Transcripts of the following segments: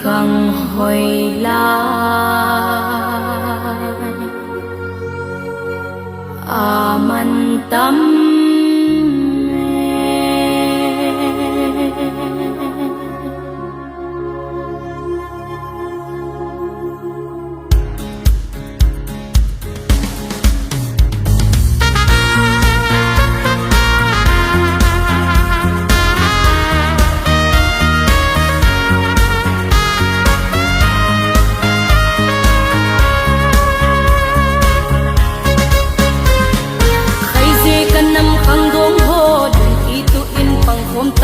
khăng hồi la man tâm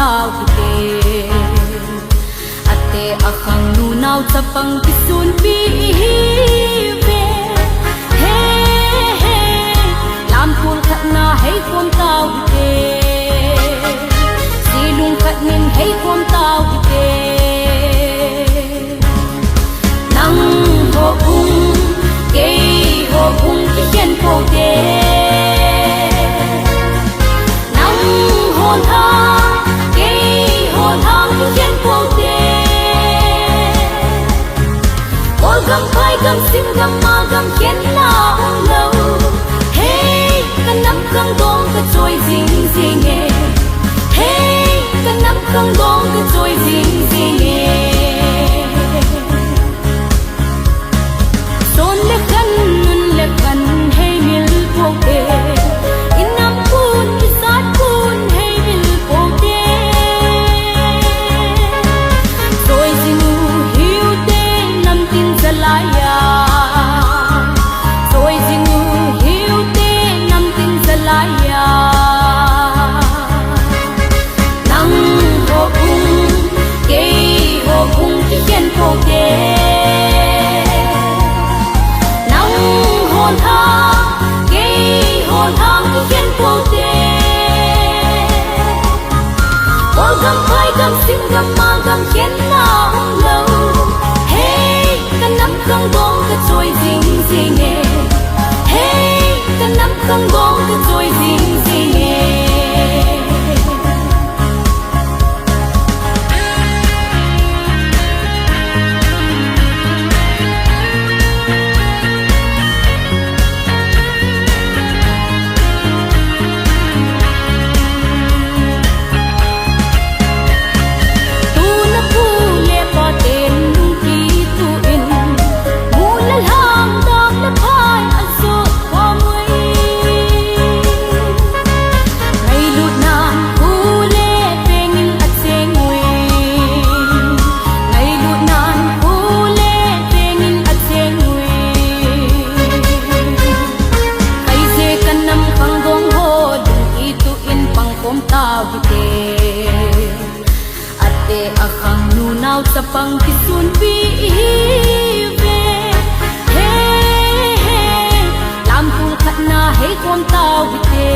tao kite ate akhang nunaw sa pangkisun pive he he lampul khat na hey kom tao kite silung khat nin hey kom tao kite nang ho kung ke ho kung kiyen ko de nang hon tha gam phai gam sim gam ma gam khen na ong lâu hey kan nắm khang gong ka trôi ding ding e hey kan nắm khang gong ka trôi ding ding e son le kan nun le kan hey mil po e inam kun kisat kun hey mil po de trôi ding hiu de nam tin zalaya trôi ding hiu te nam tin zalaya nang ho kung ke ho kung ki chen po de nang hon tha ke hon thang ki chen po de ol gam phai gam sim gam ma gam chen na ong lâu kan nắm khang gong ka trôi ding ding e hey kan nắm khang gong ka trôi ding ding e akhang nunaw sa pangkisun pive he he lampul khat na hey kom tao kite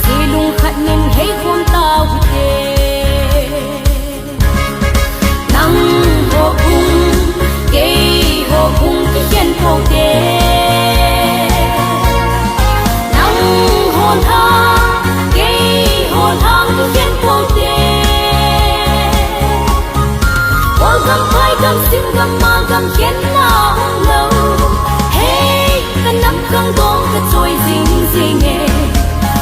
silung khat nin hey kom tao kite nang ho kung ke ho kung ki chen po de nang hon tha ke hon thang ki chen po de gam phai gam sim gam ma gam khen na ong lâu hey kan nắm khang gong ka trôi ding ding e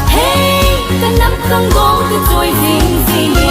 hey kan nắm khang gong ka trôi ding ding e